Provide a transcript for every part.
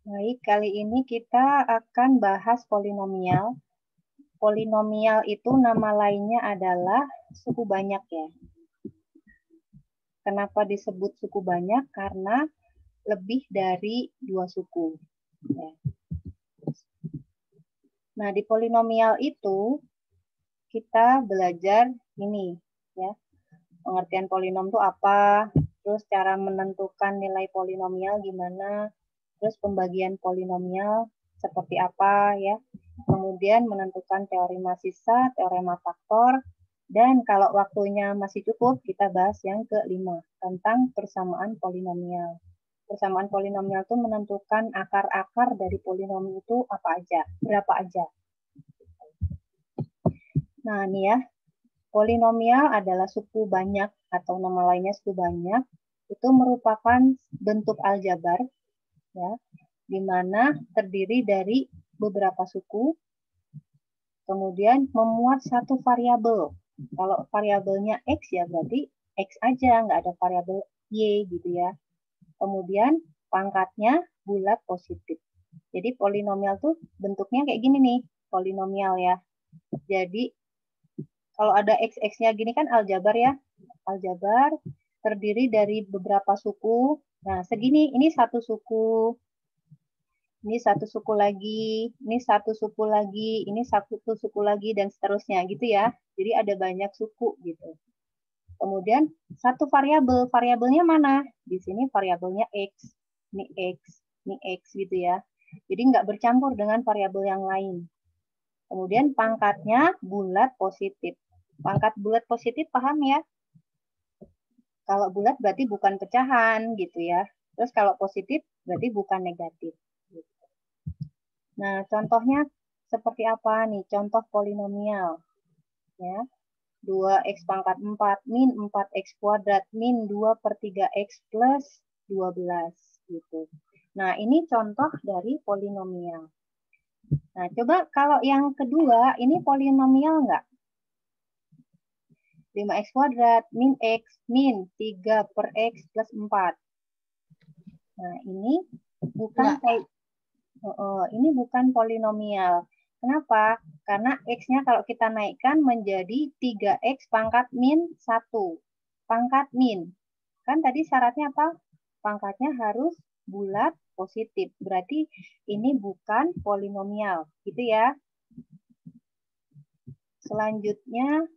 Baik, kali ini kita akan bahas polinomial. Polinomial itu nama lainnya adalah suku banyak ya. Kenapa disebut suku banyak? Karena lebih dari 2 suku. Ya. Nah, di polinomial itu kita belajar ini ya. Pengertian polinom itu apa, terus cara menentukan nilai polinomial gimana, terus pembagian polinomial seperti apa ya. Kemudian menentukan teorema sisa, teorema faktor, dan kalau waktunya masih cukup, kita bahas yang kelima, tentang persamaan polinomial. Persamaan polinomial itu menentukan akar-akar dari polinomial itu apa aja, berapa aja. Nah, ini ya, polinomial adalah suku banyak atau nama lainnya suku banyak. Itu merupakan bentuk aljabar ya, di mana terdiri dari beberapa suku, kemudian memuat satu variabel. Kalau variabelnya X ya berarti X aja, nggak ada variabel Y gitu ya. Kemudian pangkatnya bulat positif. Jadi polinomial tuh bentuknya kayak gini nih, polinomial ya. Jadi kalau ada X-X-nya gini kan aljabar ya. Aljabar terdiri dari beberapa suku. Nah, segini, ini satu suku, ini satu suku lagi, ini satu suku lagi, ini satu suku lagi, dan seterusnya gitu ya. Jadi ada banyak suku gitu. Kemudian satu variabel, variabelnya mana? Di sini variabelnya X, ini X, ini X gitu ya. Jadi nggak bercampur dengan variabel yang lain. Kemudian pangkatnya bulat positif. Pangkat bulat positif paham ya? Kalau bulat berarti bukan pecahan gitu ya. Terus kalau positif berarti bukan negatif. Nah, contohnya seperti apa nih? Contoh polinomial. Ya. 2x pangkat 4 min 4x kuadrat min 2 per 3x plus 12. Gitu. Nah, ini contoh dari polinomial. Nah, coba kalau yang kedua, ini polinomial nggak? 5x kuadrat min x min 3 per x plus 4. Nah, ini bukan ini bukan polinomial. Kenapa? Karena x-nya kalau kita naikkan menjadi 3x pangkat min 1. Pangkat min. Kan tadi syaratnya apa? Pangkatnya harus bulat positif. Berarti ini bukan polinomial. Gitu ya. Selanjutnya,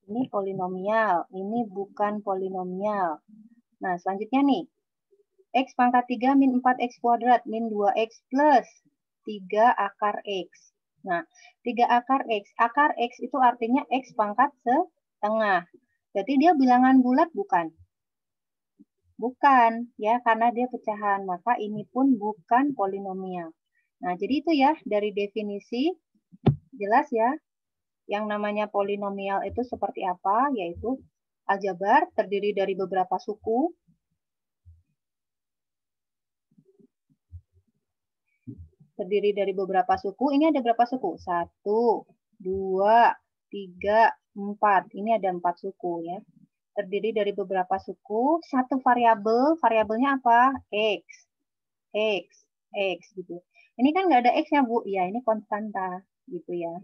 ini polinomial. Ini bukan polinomial. Nah, selanjutnya nih. X pangkat 3 min 4x kuadrat min 2x plus 3 akar x. Nah, 3 akar x. Akar x itu artinya x pangkat setengah. Jadi dia bilangan bulat bukan? Bukan, ya, karena dia pecahan. Maka ini pun bukan polinomial. Nah, jadi itu ya dari definisi. Jelas ya, yang namanya polinomial itu seperti apa? Yaitu aljabar terdiri dari beberapa suku. Terdiri dari beberapa suku. Ini ada berapa suku? 1, 2, 3, 4. Ini ada 4 suku ya. Terdiri dari beberapa suku. Satu variabel. Variabelnya apa? X. X. X gitu. Ini kan nggak ada X-nya, Bu. Ya, ini konstanta gitu ya.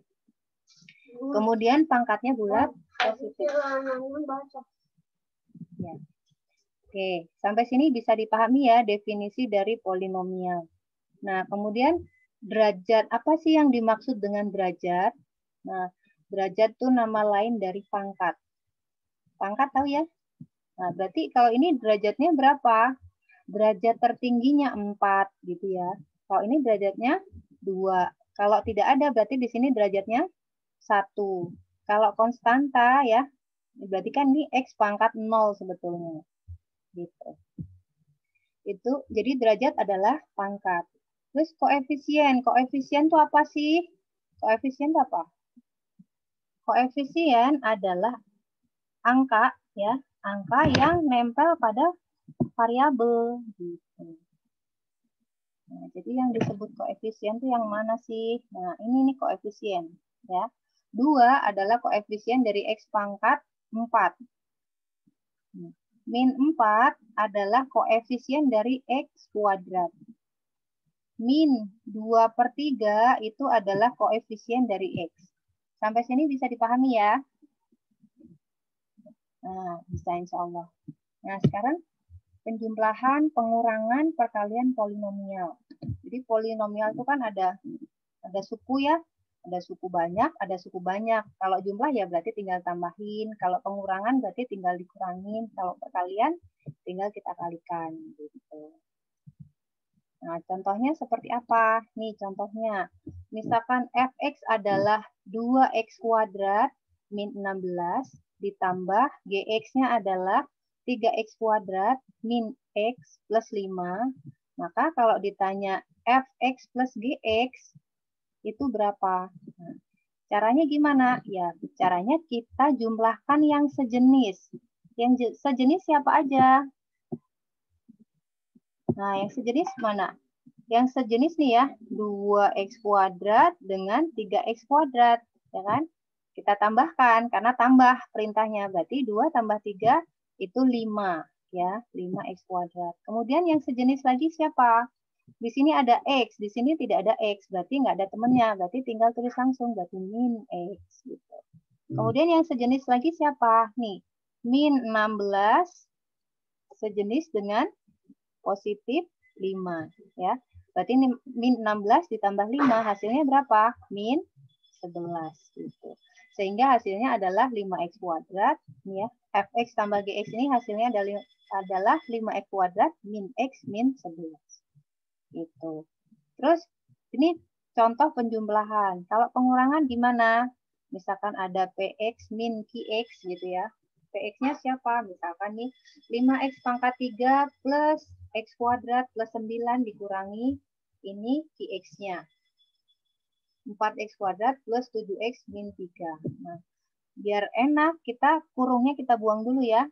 Kemudian pangkatnya bulat positif. Ya. Oke, sampai sini bisa dipahami ya definisi dari polinomial. Nah, kemudian derajat, apa sih yang dimaksud dengan derajat? Nah, derajat itu nama lain dari pangkat. Pangkat tahu ya? Nah, berarti kalau ini derajatnya berapa? Derajat tertingginya 4 gitu ya. Kalau ini derajatnya 2. Kalau tidak ada berarti di sini derajatnya 1. Kalau konstanta ya, berarti kan ini X pangkat 0 sebetulnya. Gitu. Itu jadi derajat adalah pangkat. Terus koefisien. Koefisien itu apa sih? Koefisien itu apa? Koefisien adalah angka ya, angka yang nempel pada variabel gitu. Nah, jadi yang disebut koefisien itu yang mana sih? Nah, ini nih koefisien ya. 2 adalah koefisien dari X pangkat 4. Min 4 adalah koefisien dari X kuadrat. Min 2/3 itu adalah koefisien dari X. Sampai sini bisa dipahami ya? Nah, bisa insya Allah. Nah, sekarang penjumlahan, pengurangan, perkalian polinomial. Jadi polinomial itu kan ada suku ya, ada suku banyak, ada suku banyak. Kalau jumlah ya berarti tinggal tambahin, kalau pengurangan berarti tinggal dikurangin, kalau perkalian tinggal kita kalikan gitu. Nah, contohnya seperti apa? Nih contohnya, misalkan fx adalah 2x kuadrat min 16 ditambah gx-nya adalah 3x kuadrat min x plus 5. Maka kalau ditanya fx plus gx itu berapa? Nah, caranya gimana? Ya, caranya kita jumlahkan yang sejenis. Yang sejenis siapa aja? Nah, yang sejenis mana? Yang sejenis nih ya, 2x kuadrat dengan 3x kuadrat, ya kan? Kita tambahkan, karena tambah perintahnya, berarti 2 tambah 3 itu 5, ya, 5x kuadrat. Kemudian yang sejenis lagi siapa? Di sini ada x, di sini tidak ada x, berarti nggak ada temennya, berarti tinggal tulis langsung, berarti min x. Gitu. Kemudian yang sejenis lagi siapa? Nih, min 16 sejenis dengan positif 5 ya. Berarti min 16 ditambah 5 hasilnya berapa? Min 11 gitu. Sehingga hasilnya adalah 5x kuadrat ya. Fx tambah gx ini hasilnya adalah 5x kuadrat min x min 11. Gitu. Terus ini contoh penjumlahan. Kalau pengurangan gimana? Misalkan ada px min qx gitu ya. Px-nya siapa? Misalkan nih 5x pangkat 3 plus x kuadrat plus 9 dikurangi ini qx-nya. 4x kuadrat plus 7x min 3. Nah, biar enak kita kurungnya kita buang dulu ya.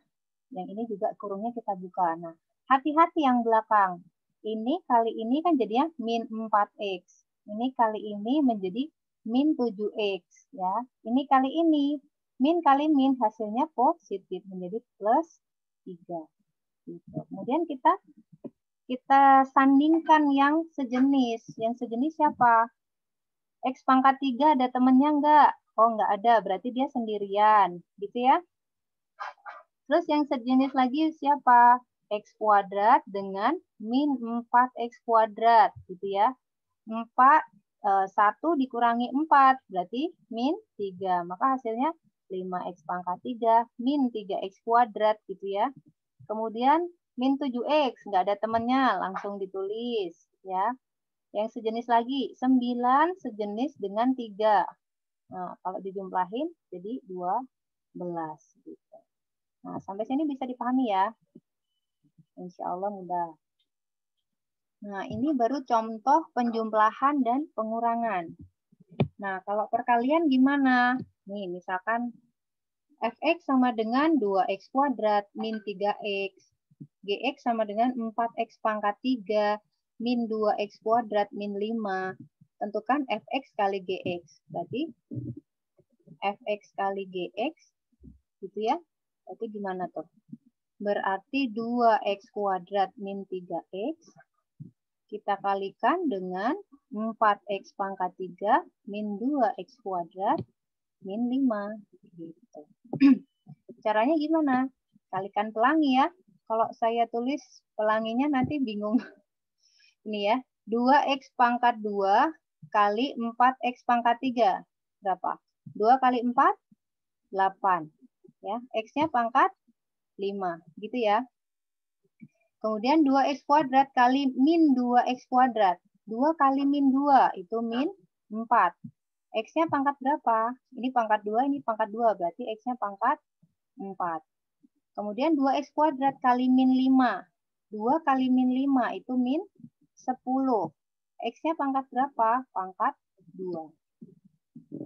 Yang ini juga kurungnya kita buka. Nah, hati-hati yang belakang. Ini kali ini kan jadinya min 4x. Ini kali ini menjadi min 7x ya. Ini kali ini min kali min hasilnya positif menjadi plus 3. Gitu. Kemudian kita sandingkan yang sejenis. Yang sejenis siapa? X pangkat 3 ada temennya enggak? Oh, enggak ada. Berarti dia sendirian. Gitu ya. Terus yang sejenis lagi siapa? X kuadrat dengan min 4x kuadrat. Gitu ya. 1 dikurangi 4. Berarti min 3. Maka hasilnya 5x pangkat 3 min 3x kuadrat. Gitu ya. Kemudian min 7x. Enggak ada temennya. Langsung ditulis. Ya. Yang sejenis lagi, 9 sejenis dengan 3. Nah, kalau dijumlahin jadi 12. Gitu. Nah, sampai sini bisa dipahami ya. Insya Allah mudah. Nah, ini baru contoh penjumlahan dan pengurangan. Nah, kalau perkalian gimana? Nih, misalkan fx sama dengan 2x kuadrat min 3x. Gx sama dengan 4x pangkat 3 min 2x kuadrat min 5. Tentukan fx kali gx. Berarti fx kali gx gitu ya. Berarti gimana tuh? Berarti 2x kuadrat min 3x kita kalikan dengan 4x pangkat 3 min 2x kuadrat min 5. Gitu. Caranya gimana? Kalikan pelangi ya. Kalau saya tulis pelanginya nanti bingung. Ini ya, 2x pangkat 2 kali 4x pangkat 3. Berapa? 2 kali 4, 8. Ya, x-nya pangkat 5. Gitu ya. Kemudian 2x kuadrat kali min 2x kuadrat. 2 kali min 2 itu min 4. X-nya pangkat berapa? Ini pangkat 2, ini pangkat 2. Berarti x-nya pangkat 4. Kemudian 2x kuadrat kali min 5. 2 kali min 5 itu min 10. X-nya pangkat berapa? Pangkat 2.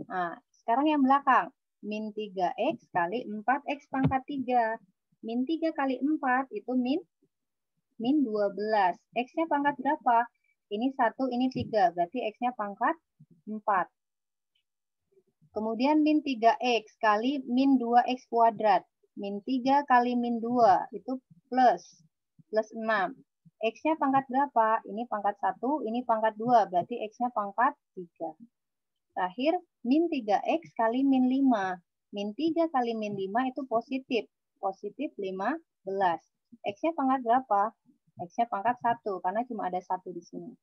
Nah, sekarang yang belakang. Min 3x kali 4x pangkat 3. Min 3 kali 4 itu min 12. X-nya pangkat berapa? Ini 1, ini 3. Berarti X-nya pangkat 4. Kemudian min 3x kali min 2x kuadrat. Min 3 kali min 2 itu plus 6. X-nya pangkat berapa? Ini pangkat 1, ini pangkat 2. Berarti X-nya pangkat 3. Terakhir, min 3X kali min 5. Min 3 kali min 5 itu positif. Positif 15. X-nya pangkat berapa? X-nya pangkat 1, karena cuma ada 1 di sini.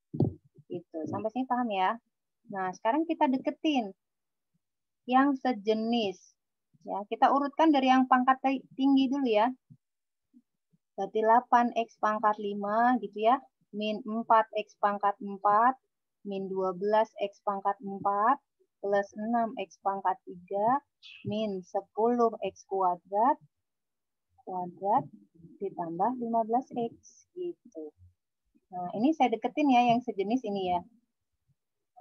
Gitu. Sampai sini paham ya? Nah, sekarang kita deketin yang sejenis. Ya, kita urutkan dari yang pangkat tinggi dulu ya. Berarti 8X pangkat 5 gitu ya. Min 4X pangkat 4. Min 12X pangkat 4. Plus 6X pangkat 3. Min 10X kuadrat. Ditambah 15X. Gitu. Nah, ini saya deketin ya yang sejenis ini ya.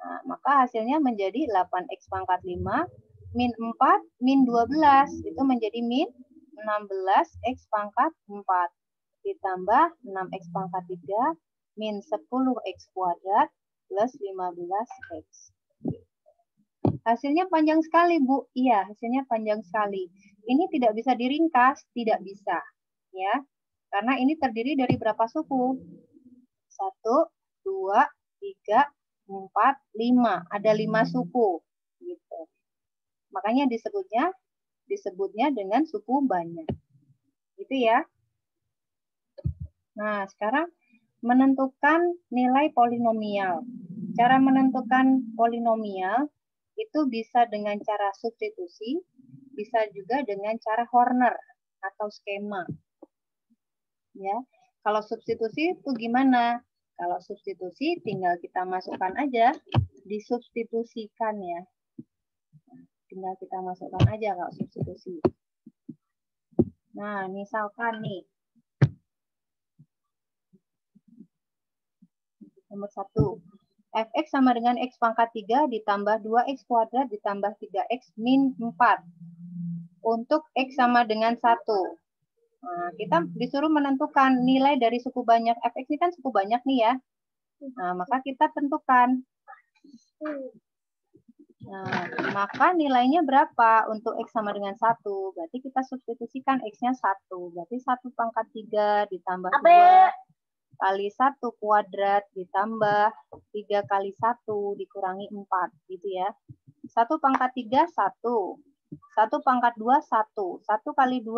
Nah, maka hasilnya menjadi 8X pangkat 5. Min 4, min 12. Itu menjadi min 16X pangkat 4. Ditambah 6X pangkat 3 min 10X kuadrat plus 15X. Hasilnya panjang sekali, Bu. Iya, hasilnya panjang sekali. Ini tidak bisa diringkas, tidak bisa. Ya, karena ini terdiri dari berapa suku? 1, 2, 3, 4, 5. Ada 5 suku. Gitu. Makanya disebutnya dengan suku banyak. Gitu ya. Nah, sekarang menentukan nilai polinomial. Cara menentukan polinomial itu bisa dengan cara substitusi, bisa juga dengan cara Horner atau skema. Ya, kalau substitusi itu gimana? Kalau substitusi tinggal kita masukkan aja, disubstitusikan ya. Tinggal kita masukkan aja kalau substitusi. Nah, misalkan nih, nomor 1. Fx sama dengan X pangkat 3 ditambah 2X kuadrat ditambah 3X min 4. Untuk X sama dengan 1. Nah, kita disuruh menentukan nilai dari suku banyak. Fx ini kan suku banyak nih ya. Nah, maka kita tentukan. Nah, maka nilainya berapa untuk X sama dengan 1? Berarti kita substitusikan X-nya 1. Berarti 1 pangkat 3 ditambah 2 kali 1 kuadrat ditambah 3 kali 1 dikurangi 4 gitu ya. 1 pangkat 3 1. 1 pangkat 2 1. 1 kali 2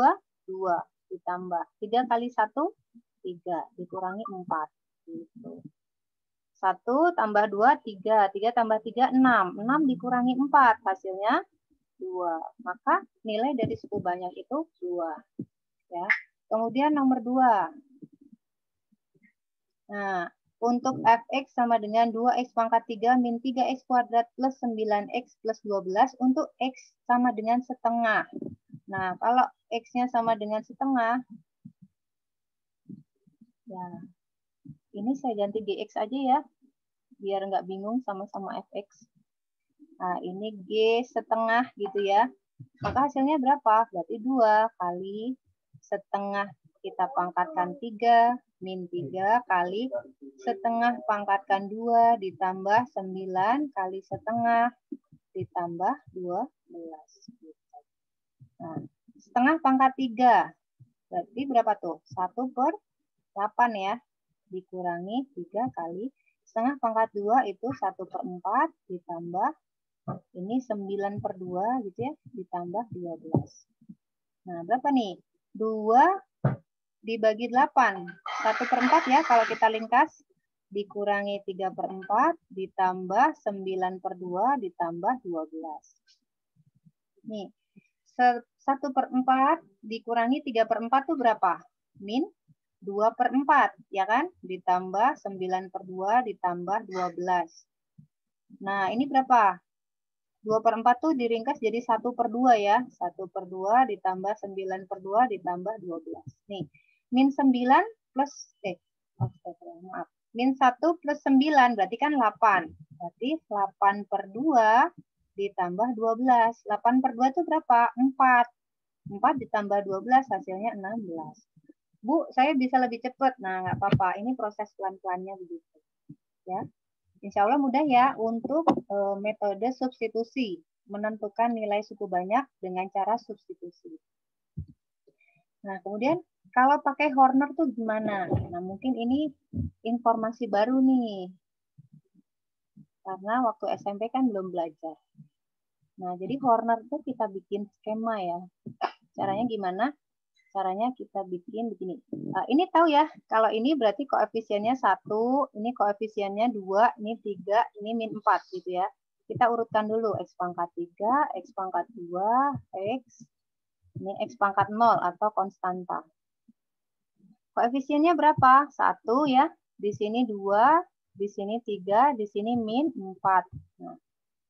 2 ditambah 3 kali 1 3 dikurangi 4 gitu. 1 tambah 2 3. 3 tambah 3 6. 6 dikurangi 4 hasilnya 2. Maka nilai dari suku banyak itu 2. Ya. Kemudian nomor 2. Nah, untuk Fx sama dengan 2X pangkat 3 min 3X kuadrat plus 9X plus 12 untuk X sama dengan setengah. Nah, kalau X-nya sama dengan setengah, ya, ini saya ganti GX aja ya, biar nggak bingung sama-sama Fx. Nah, ini G setengah gitu ya. Maka hasilnya berapa? Berarti 2 kali setengah kita pangkatkan 3 min 3 kali setengah pangkatkan 2 ditambah 9 kali setengah ditambah 12. Nah, setengah pangkat 3. Berarti berapa tuh? 1/8 ya. Dikurangi 3 kali setengah pangkat 2 itu 1/4 ditambah ini 9/2 gitu ya. Ditambah 12. Nah, berapa nih? 2 dibagi 8. 1/4 ya kalau kita ringkas. Dikurangi 3/4 ditambah 9/2 ditambah 12. Nih, 1/4 dikurangi 3/4 itu berapa? Min 2/4, ya kan? Ditambah 9/2 ditambah 12. Nah, ini berapa? 2/4 tuh diringkas jadi 1/2 ya. 1/2 ditambah 9/2 ditambah 12. Nih, min 9 plus, maaf. Min 1 plus 9 berarti kan 8. Berarti 8/2 ditambah 12. 8/2 itu berapa? 4. 4 ditambah 12 hasilnya 16. Bu, saya bisa lebih cepat. Nah, nggak apa-apa. Ini proses pelan-pelannya begitu. Ya. Insya Allah mudah ya untuk metode substitusi. Menentukan nilai suku banyak dengan cara substitusi. Nah, kemudian kalau pakai Horner tuh gimana? Nah, mungkin ini informasi baru nih. Karena waktu SMP kan belum belajar. Nah, jadi Horner tuh kita bikin skema ya. Caranya gimana? Caranya kita bikin begini. Ini tahu ya, kalau ini berarti koefisiennya 1, ini koefisiennya 2, ini 3, ini min 4 gitu ya. Kita urutkan dulu X pangkat 3, X pangkat 2, X, ini X pangkat 0 atau konstanta. Koefisiennya berapa? 1 ya. Di sini 2, di sini 3, di sini min 4. Nah,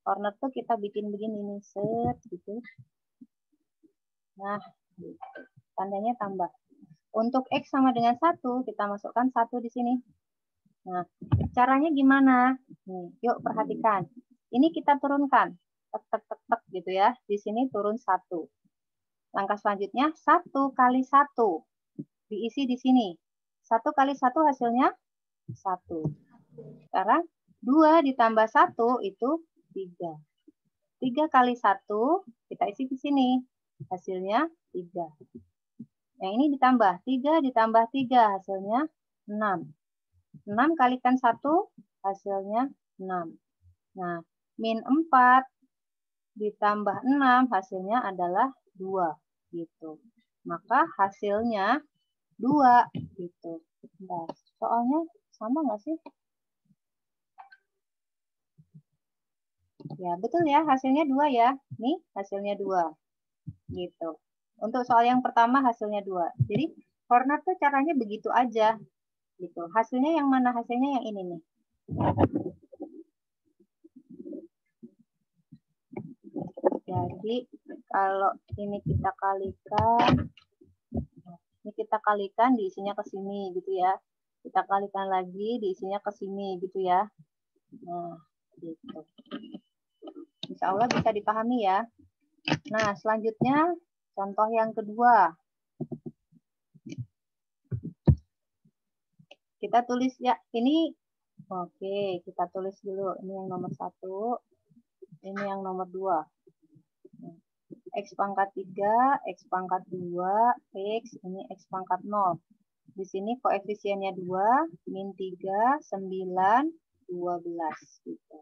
corner tuh kita bikin begini nih, set gitu. Nah, gitu. Tandanya tambah. Untuk X sama dengan 1, kita masukkan 1 di sini. Nah, caranya gimana? Nih, yuk perhatikan. Ini kita turunkan. Tek, tek, tek, tek gitu ya. Di sini turun 1. Langkah selanjutnya, 1 kali 1. Diisi di sini. 1 kali 1 hasilnya 1. Sekarang 2 ditambah 1 itu 3. 3 kali 1 kita isi di sini. Hasilnya 3. Yang ini ditambah. 3 ditambah 3 hasilnya 6. 6 kalikan 1 hasilnya 6. Nah, min 4 ditambah 6 hasilnya adalah 2. Gitu. Maka hasilnya 2. Gitu. Bentar, soalnya sama nggak sih? Ya, betul ya. Hasilnya 2 ya. Nih, hasilnya 2. Gitu. Untuk soal yang pertama hasilnya 2. Jadi, Horner tuh caranya begitu aja. Gitu. Hasilnya yang mana? Hasilnya yang ini nih. Jadi, kalau ini kita kalikan, diisinya ke sini gitu ya. Kita kalikan lagi, diisinya ke sini gitu ya. Nah, gitu. Insya Allah bisa dipahami ya. Nah, selanjutnya contoh yang kedua. Kita tulis ya, ini oke, kita tulis dulu. Ini yang nomor 1, ini yang nomor 2. X pangkat 3, X pangkat 2, X, ini X pangkat 0. Di sini koefisiennya 2, min 3, 9, 12. Gitu.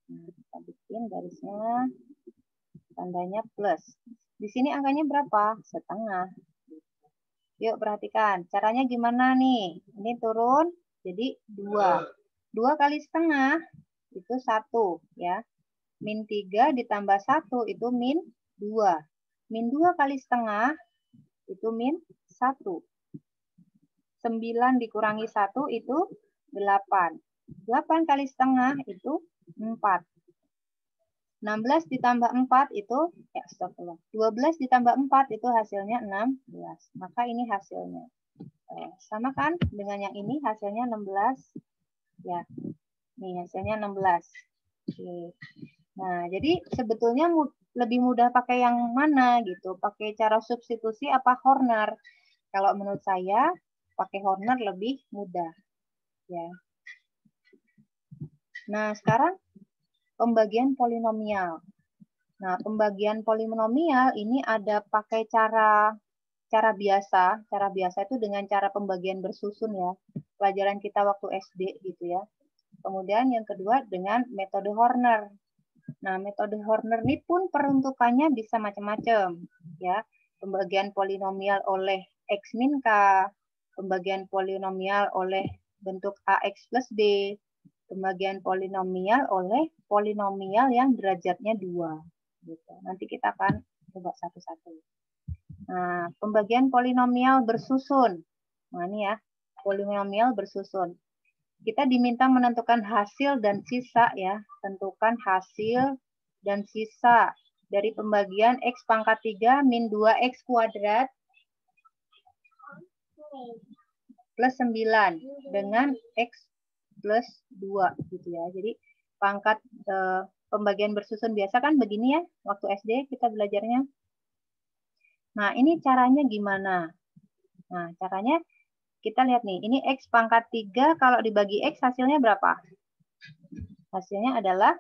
Nah, kita bikin garisnya, tandanya plus. Di sini angkanya berapa? Setengah. Yuk perhatikan, caranya gimana nih? Ini turun, jadi 2. 2 kali setengah, itu 1. Ya. Min 3 ditambah 1, itu min 2. Min 2 kali setengah, itu min 1. 9 dikurangi 1, itu 8. 8 kali setengah, itu 4. 16 ditambah 4 itu, ya astagfirullah, 12 ditambah 4 itu hasilnya 16. Maka ini hasilnya. Sama kan dengan yang ini hasilnya 16. Ya, nih hasilnya 16. Oke. Nah, jadi sebetulnya lebih mudah pakai yang mana gitu? Pakai cara substitusi apa Horner? Kalau menurut saya, pakai Horner lebih mudah. Ya. Nah, sekarang pembagian polinomial. Nah, pembagian polinomial ini ada pakai cara biasa. Cara biasa itu dengan cara pembagian bersusun ya. Pelajaran kita waktu SD gitu ya. Kemudian yang kedua dengan metode Horner. Nah, metode Horner ini pun peruntukannya bisa macam-macam ya. Pembagian polinomial oleh X min K, pembagian polinomial oleh bentuk AX plus B, pembagian polinomial oleh polinomial yang derajatnya 2. Gitu. Nanti kita akan coba satu-satu. Nah, pembagian polinomial bersusun. Nah, ini ya, polinomial bersusun. Kita diminta menentukan hasil dan sisa ya. Tentukan hasil dan sisa dari pembagian X pangkat 3 min 2X kuadrat plus 9 dengan X plus 2 gitu ya. Jadi pangkat pembagian bersusun biasa kan begini ya, waktu SD kita belajarnya. Nah, ini caranya gimana? Nah, caranya kita lihat nih, ini X pangkat 3 kalau dibagi X hasilnya berapa? Hasilnya adalah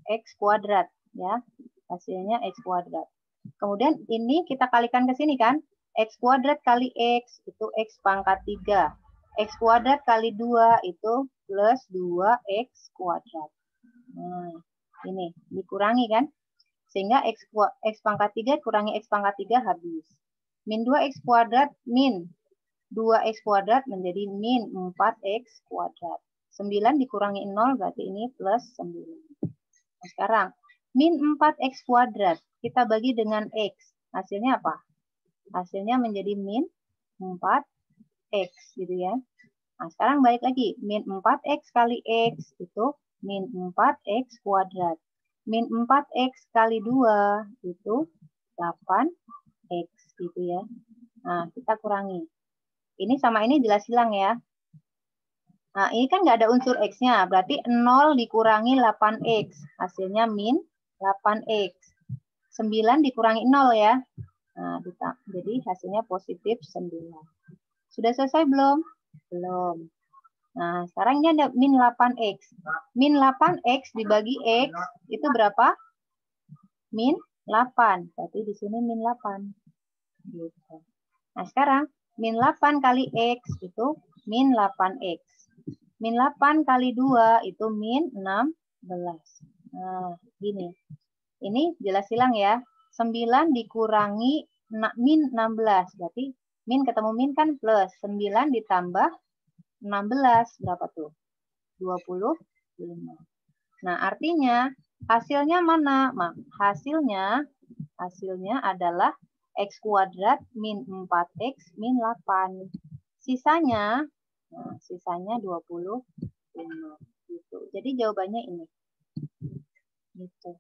X kuadrat ya. Hasilnya X kuadrat. Kemudian ini kita kalikan ke sini kan, X kuadrat kali X itu X pangkat 3. X kuadrat kali 2 itu plus 2X kuadrat. Nah, ini dikurangi kan? Sehingga X pangkat 3 kurangi X pangkat 3 habis. Min 2X kuadrat min 2X kuadrat menjadi min 4X kuadrat. 9 dikurangi 0 berarti ini plus 9. Nah, sekarang min 4X kuadrat kita bagi dengan X. Hasilnya apa? Hasilnya menjadi min 4X gitu ya. Nah, sekarang balik lagi. Min 4X kali X itu min 4X kuadrat. Min 4X kali 2 itu 8X gitu ya. Nah, kita kurangi. Ini sama ini jelas hilang ya. Nah, ini kan nggak ada unsur X-nya. Berarti 0 dikurangi 8X. Hasilnya min 8X. 9 dikurangi 0 ya. Nah, jadi hasilnya positif 9. Sudah selesai belum? Belum. Nah, sekarang ini ada min 8X. Min 8X dibagi X itu berapa? Min 8. Berarti di sini min 8. Gitu. Nah, sekarang min 8 kali X itu min 8X. Min 8 kali 2 itu min 16. Nah, gini. Ini jelas hilang ya. 9 dikurangi min 16. Berarti min ketemu min kan plus. 9 ditambah 16. Berapa tuh? 25. Nah, artinya hasilnya mana? Hasilnya adalah X kuadrat min 4X min 8. Sisanya 25. Gitu. Jadi jawabannya ini. Gitu.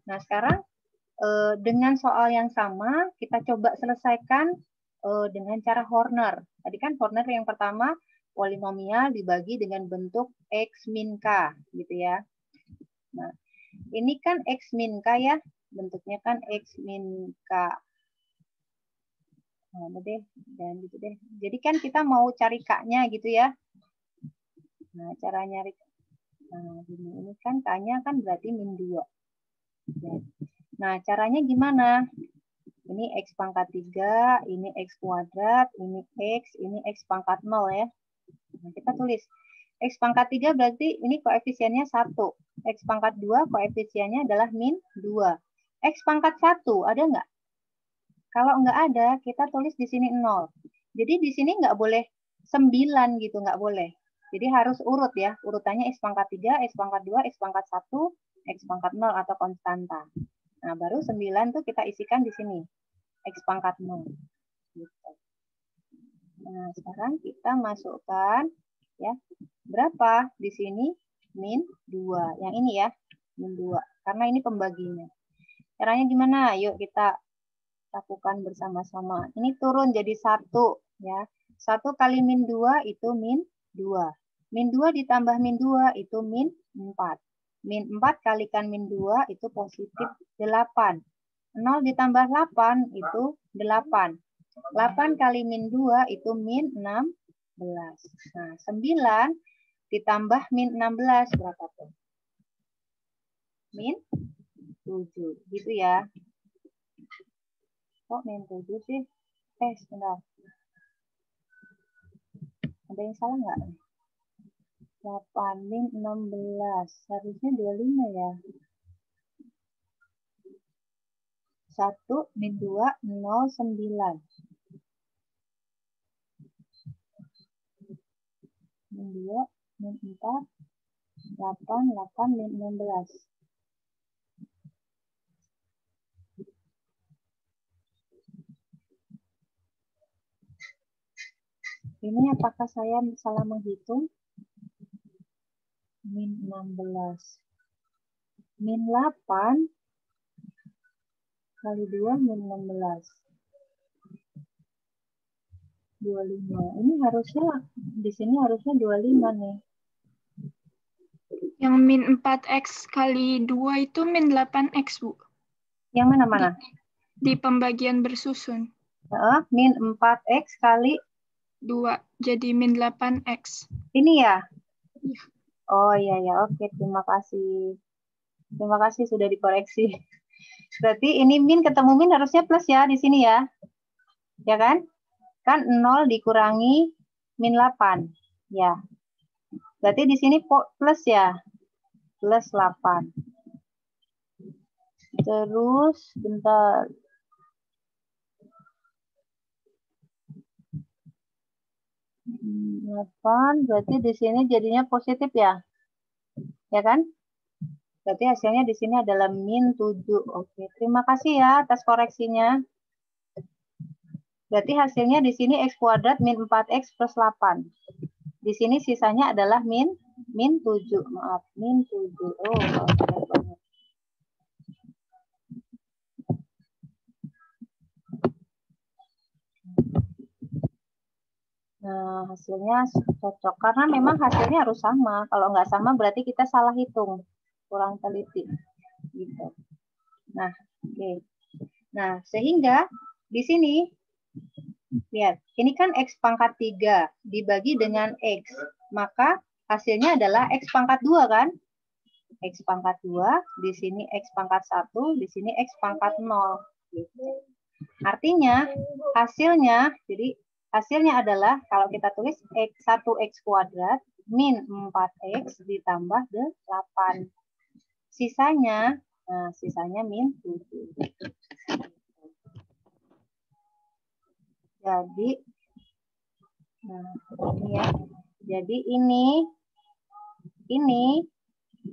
Nah, sekarang dengan soal yang sama, kita coba selesaikan dengan cara Horner. Tadi kan Horner yang pertama, polinomial dibagi dengan bentuk X min K, gitu ya. Nah, ini kan X min K ya, bentuknya kan X min K. Nah, deh, dan gitu deh. Jadi kan kita mau cari K-nya gitu ya. Nah, cara nyari. Nah, ini kan K-nya kan berarti min 2. Ya. Nah, caranya gimana? Ini X pangkat 3, ini X kuadrat, ini X pangkat 0 ya. Nah, kita tulis. X pangkat 3 berarti ini koefisiennya 1. X pangkat 2 koefisiennya adalah min 2. X pangkat 1 ada nggak? Kalau nggak ada, kita tulis di sini 0. Jadi di sini nggak boleh 9 gitu, nggak boleh. Jadi harus urut ya. Urutannya X pangkat 3, X pangkat 2, X pangkat 1, X pangkat 0 atau konstanta. Nah, baru 9 tuh kita isikan di sini. X pangkat 0. Gitu. Nah, sekarang kita masukkan ya. Berapa? Di sini min 2. Yang ini ya, min 2. Karena ini pembaginya. Caranya gimana? Yuk kita lakukan bersama-sama. Ini turun jadi 1 ya. 1 kali min 2 itu min 2. Min 2 ditambah min 2 itu min 4. Min 4 kalikan min 2 itu positif 8. 0 ditambah 8 itu 8. 8 kali min 2 itu min 16. Nah, 9 ditambah min 16 berapa tuh? Min 7. Gitu ya. Kok min 7 sih? Sebentar. Ada yang salah nggak? 8 min 16. Harusnya 25 ya. 1 min 2, 0, 9. Min 2, min 4, 8, 8, min 16. Ini apakah saya salah menghitung? Min 16. Min 8 kali 2 min 16. 25. Ini harusnya di sini harusnya 25 nih. Yang min 4X kali 2 itu min 8X, Bu. Yang mana-mana? Di pembagian bersusun. Min 4X kali 2, jadi min 8X. Ini ya? Iya. Oh iya ya, oke, terima kasih. Terima kasih sudah dikoreksi. Berarti ini min ketemu min harusnya plus ya di sini ya. Ya kan? Kan 0 dikurangi min 8. Ya. Berarti di sini plus ya. Plus 8. Terus, bentar. 8, berarti di sini jadinya positif ya. Ya kan? Berarti hasilnya di sini adalah min 7. Oke, terima kasih ya atas koreksinya. Berarti hasilnya di sini X kuadrat min 4X plus 8. Di sini sisanya adalah min 7. Maaf, min 7. Oh, nah, hasilnya cocok. Karena memang hasilnya harus sama. Kalau nggak sama berarti kita salah hitung. Kurang teliti. Gitu. Nah, oke. Nah, sehingga di sini, lihat, ini kan X pangkat 3 dibagi dengan X. Maka hasilnya adalah X pangkat 2 kan? X pangkat 2, di sini X pangkat 1, di sini X pangkat 0. Gitu. Artinya, hasilnya, jadi hasilnya adalah kalau kita tulis X 1X kuadrat min 4X ditambah 8. Sisanya, nah sisanya min 7. Jadi, nah ini ya. Jadi ini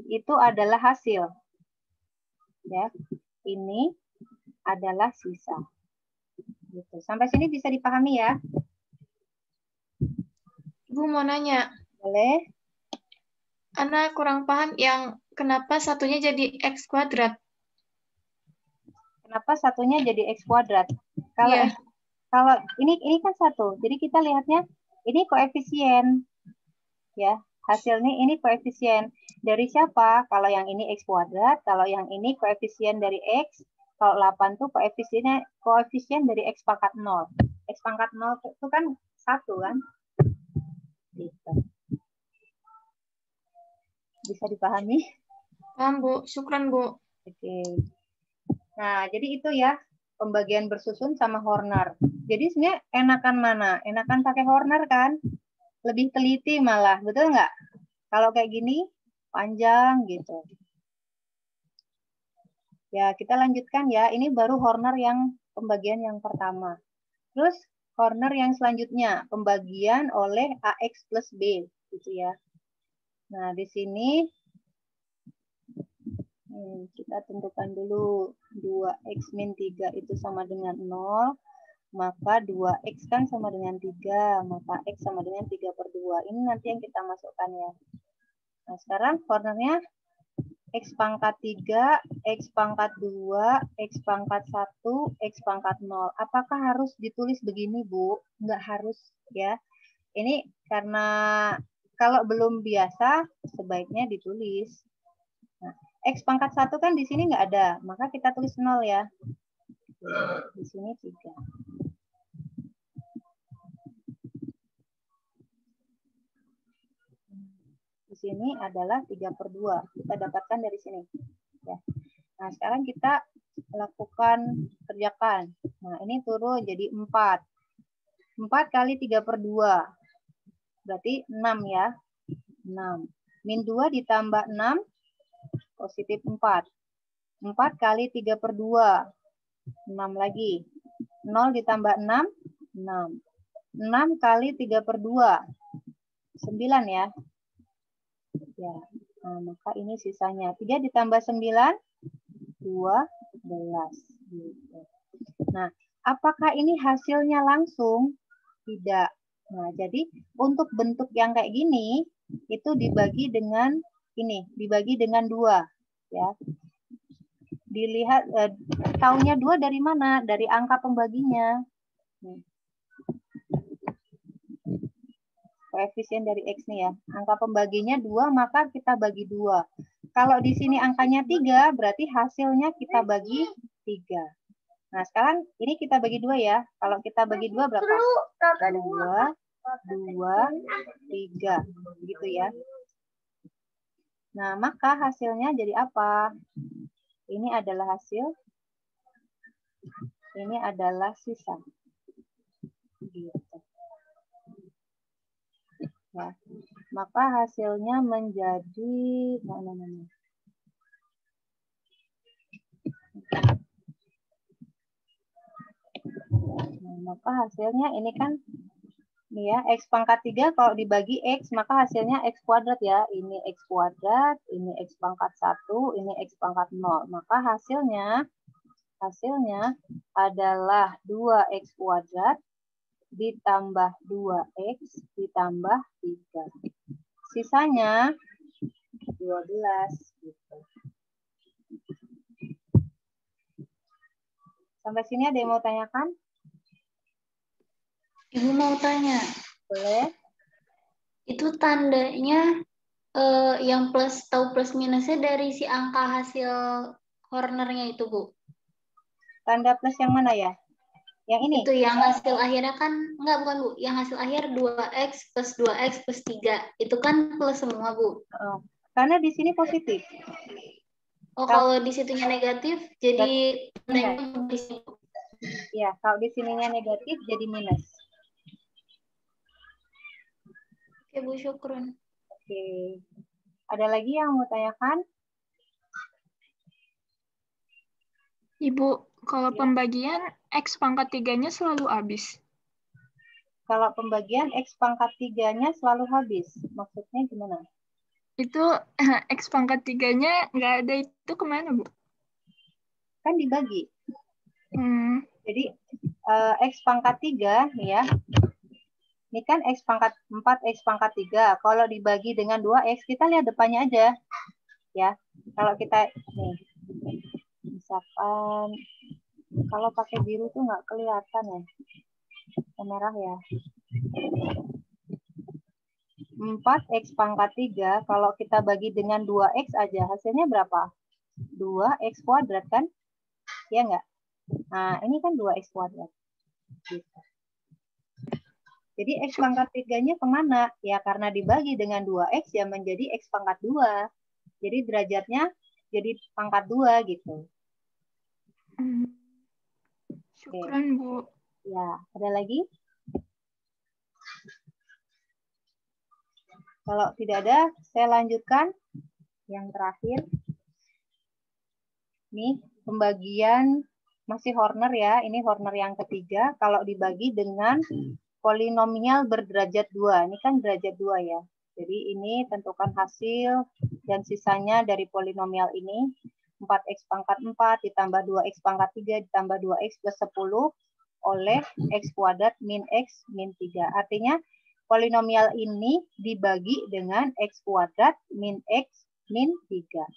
itu adalah hasil. Ya, ini adalah sisa. Gitu. Sampai sini bisa dipahami ya? Ibu mau nanya. Boleh? Ana kurang paham yang kenapa satunya jadi X kuadrat. Kenapa satunya jadi X kuadrat? Kalau Iya. kalau ini kan 1. Jadi kita lihatnya ini koefisien. Ya, hasilnya ini koefisien. Dari siapa? Kalau yang ini X kuadrat, kalau yang ini koefisien dari X, kalau 8 tuh koefisien dari X pangkat 0. X pangkat 0 itu kan 1 kan? Gitu. Bisa dipahami? Paham, Bu. Syukran, Bu. Oke. Nah, jadi itu ya, pembagian bersusun sama Horner. Jadi sebenarnya enakan mana? Enakan pakai Horner kan? Lebih teliti malah, betul nggak? Kalau kayak gini, panjang gitu. Ya, kita lanjutkan ya. Ini baru Horner yang pembagian yang pertama. Terus Horner yang selanjutnya, pembagian oleh AX plus B, gitu ya. Nah, di sini kita tentukan dulu 2X min 3 itu sama dengan 0, maka 2X kan sama dengan 3, maka X sama dengan 3/2. Ini nanti yang kita masukkan ya. Nah, sekarang Hornernya X pangkat 3, X pangkat 2, X pangkat 1, X pangkat 0. Apakah harus ditulis begini, Bu? Enggak harus ya. Ini karena kalau belum biasa, sebaiknya ditulis. Nah, X pangkat 1 kan di sini enggak ada, maka kita tulis 0 ya. Di sini 3. Di sini adalah 3/2. Kita dapatkan dari sini. Ya. Nah, sekarang kita lakukan, kerjakan. Nah, ini turun jadi 4. 4 kali 3/2. Berarti 6 ya. 6. Min 2 ditambah 6, positif 4. 4 kali 3/2. 6 lagi. 0 ditambah 6, 6. 6 kali 3/2. 9 ya. Ya. Nah, maka ini sisanya. 3 ditambah 9, 12. Gitu. Nah, apakah ini hasilnya langsung? Tidak. Nah, jadi untuk bentuk yang kayak gini, itu dibagi dengan ini, dibagi dengan 2. Ya. Dilihat, taunya 2 dari mana? Dari angka pembaginya. Koefisien dari X nih ya. Angka pembaginya 2, maka kita bagi 2. Kalau di sini angkanya 3, berarti hasilnya kita bagi 3. Nah, sekarang ini kita bagi 2 ya. Kalau kita bagi 2 berapa? 2, 2, 3. Gitu ya. Nah, maka hasilnya jadi apa? Ini adalah hasil. Ini adalah sisa. Gitu. Ya. Maka hasilnya menjadi mana? Nah, maka hasilnya ini kan nih ya, X pangkat 3 kalau dibagi X, maka hasilnya X kuadrat ya. Ini X kuadrat, ini X pangkat 1, ini X pangkat 0. Maka hasilnya adalah 2X kuadrat ditambah 2X ditambah 3. Sisanya 12. Gitu. Sampai sini ada yang mau tanyakan? Ibu mau tanya, Boleh. itu tandanya yang plus tahu plus minusnya dari si angka hasil cornernya itu, Bu? Tanda plus yang mana ya? Yang ini? Itu yang hasil akhirnya kan, enggak bukan Bu, yang hasil akhir 2X plus 2X plus 3, itu kan plus semua, Bu. Karena di sini positif. Oh, kalau di situnya negatif, jadi tandanya di sini. Ya, kalau di sininya negatif jadi minus. Oke, Bu, syukron. Oke. Ada lagi yang mau tanyakan? Ibu, kalau Ya. pembagian X pangkat 3-nya selalu habis. Kalau pembagian X pangkat 3-nya selalu habis. Maksudnya gimana? Itu X pangkat 3-nya nggak ada, itu kemana, Bu? Kan dibagi. Jadi X pangkat 3 ya. Ini kan X pangkat 4, X pangkat 3. Kalau dibagi dengan 2X, kita lihat depannya aja. Ya. Kalau kita, nih. Misalkan, kalau pakai biru tuh nggak kelihatan ya. Merah ya. 4X pangkat 3, kalau kita bagi dengan 2X aja, hasilnya berapa? 2X kuadrat kan? Ya nggak? Nah, ini kan 2X kuadrat. Gitu. Jadi X pangkat 3-nya kemana? Ya karena dibagi dengan 2X ya menjadi X pangkat 2. Jadi derajatnya jadi pangkat 2 gitu. Syukran, Bu. Ya, ada lagi? Kalau tidak ada, saya lanjutkan yang terakhir. Nih, pembagian masih Horner ya. Ini Horner yang ketiga. Kalau dibagi dengan polinomial berderajat 2. Ini kan derajat 2 ya. Jadi ini tentukan hasil dan sisanya dari polinomial ini. 4X pangkat 4 ditambah 2X pangkat 3 ditambah 2X plus 10 oleh X kuadrat min X min 3. Artinya polinomial ini dibagi dengan X kuadrat min X min 3.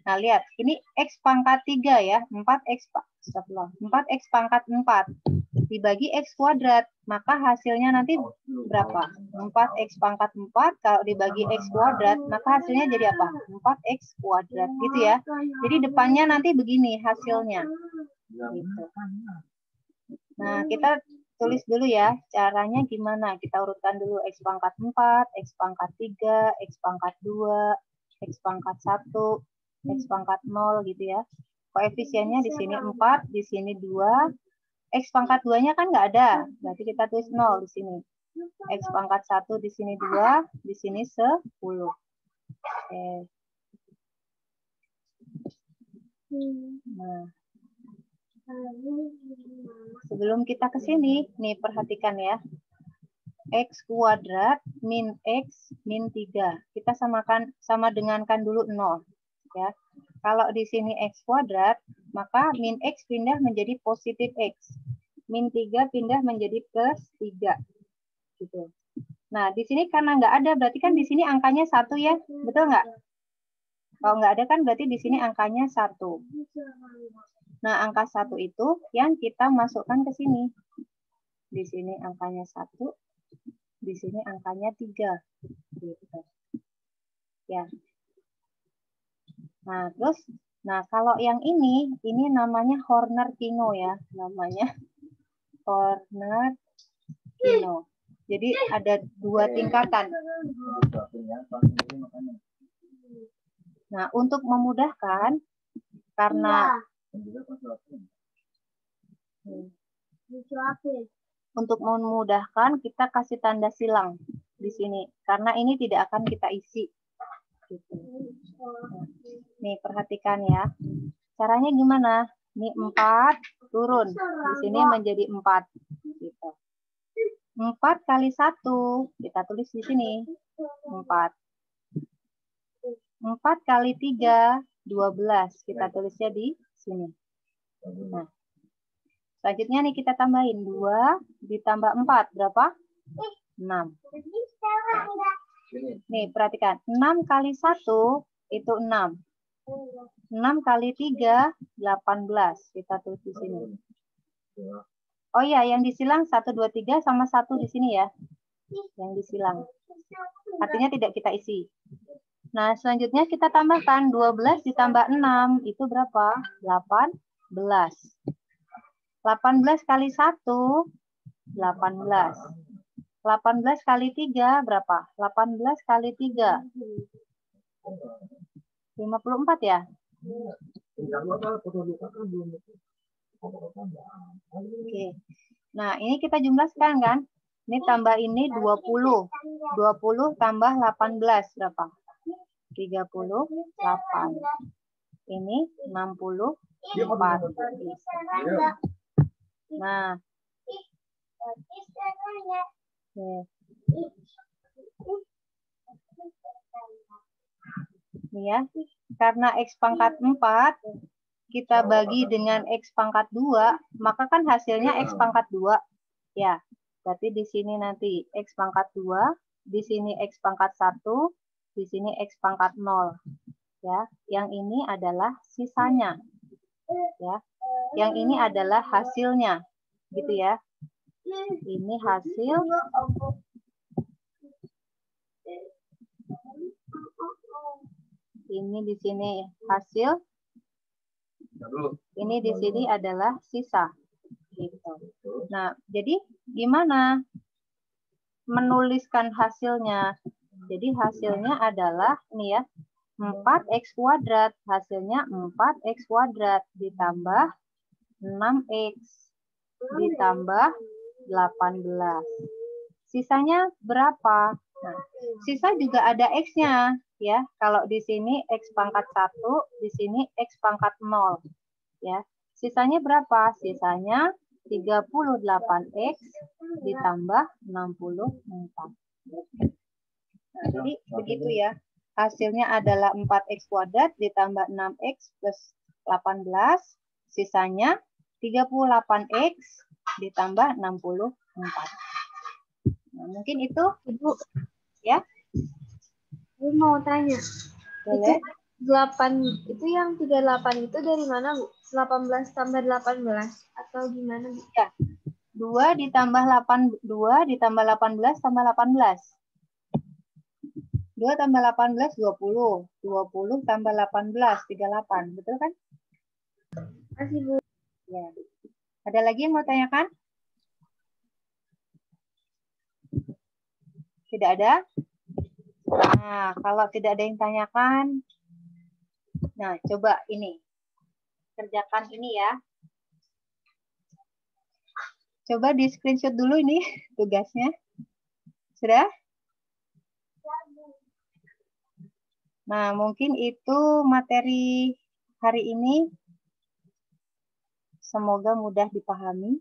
Nah, lihat. Ini X pangkat 3 ya. 4X pangkat 4 dibagi X kuadrat. Maka hasilnya nanti berapa? 4X pangkat 4 kalau dibagi X kuadrat. Maka hasilnya jadi apa? 4X kuadrat. Gitu ya. Jadi depannya nanti begini hasilnya. Gitu. Nah, kita tulis dulu ya. Caranya gimana? Kita urutkan dulu X pangkat 4, X pangkat 3, X pangkat 2, X pangkat 1, X pangkat 0 gitu ya. Koefisiennya di sini 4, di sini 2. X pangkat 2-nya kan nggak ada. Berarti kita tulis 0 di sini. X pangkat 1 di sini 2, di sini 10. Oke. Nah. Sebelum kita ke sini, nih perhatikan ya. X kuadrat min X min 3. Kita sama dengankan dulu 0. Ya. Kalau di sini X kuadrat, maka min X pindah menjadi positif X. Min 3 pindah menjadi plus 3. Gitu. Nah, di sini karena nggak ada, berarti kan di sini angkanya 1 ya. Betul nggak? Kalau nggak ada kan berarti di sini angkanya 1. Nah, angka 1 itu yang kita masukkan ke sini. Di sini angkanya 1, di sini angkanya 3. Gitu. Ya. Nah, terus, kalau yang ini namanya Horner-Kino ya. Namanya Horner-Kino. Jadi ada 2 tingkatan. Nah, untuk memudahkan, karena untuk memudahkan kita kasih tanda silang di sini. Karena ini tidak akan kita isi. Gitu. Nih, perhatikan ya. Caranya gimana? Nih 4 turun. Di sini menjadi 4. Gitu. 4 kali 1. Kita tulis di sini. 4. 4 kali 3, 12. Kita tulisnya di sini. Nah, selanjutnya nih kita tambahin. 2 ditambah 4. Berapa? 6. Nih, perhatikan. 6 kali 1 itu 6. 6 kali 3, 18. Kita tulis di sini. Oh iya, yang disilang 1, 2, 3 sama 1 di sini ya. Yang disilang. Artinya tidak kita isi. Nah, selanjutnya kita tambahkan 12 ditambah 6. Itu berapa? 18. 18 kali 1, 18. 18 kali 3 berapa? 18 kali 3. 54 ya? Oke. Nah, ini kita jumlahkan kan? Ini tambah ini 20. 20 tambah 18 berapa? 38. Ini 64. Nah. Oke. Ini ya. Karena X pangkat 4 kita bagi dengan X pangkat 2, maka kan hasilnya X pangkat 2. Ya. Berarti di sini nanti X pangkat 2, di sini X pangkat 1, di sini X pangkat 0. Ya, yang ini adalah sisanya. Ya. Yang ini adalah hasilnya. Gitu ya. Ini hasil. Ini di sini hasil. Ini di sini adalah sisa. Gitu. Nah, jadi gimana menuliskan hasilnya? Jadi hasilnya adalah ini ya, 4x kuadrat. Hasilnya 4x kuadrat ditambah 6x ditambah 18. Sisanya berapa? Nah, sisa juga ada x-nya ya. Kalau di sini x pangkat 1, di sini x pangkat 0 ya. Sisanya berapa? Sisanya 38x ditambah 64. Nah, jadi begitu ya. Hasilnya adalah 4x kuadrat ditambah 6x plus 18. Sisanya 38x ditambah 64. Nah, mungkin itu. Ibu, Ya. Ibu mau tanya. Boleh. Itu 8 itu yang 38 itu dari mana, Bu? 18 tambah 18 atau gimana, Bu? Ya. 2 ditambah 18 tambah 18. 2 tambah 18, 20. 20 tambah 18, 38. Betul kan? Masih, Bu. Ya. Ada lagi yang mau tanyakan? Tidak ada? Nah, kalau tidak ada yang tanyakan, nah coba ini. Kerjakan ini ya. Coba di screenshot dulu ini tugasnya. Sudah? Nah, mungkin itu materi hari ini. Semoga mudah dipahami.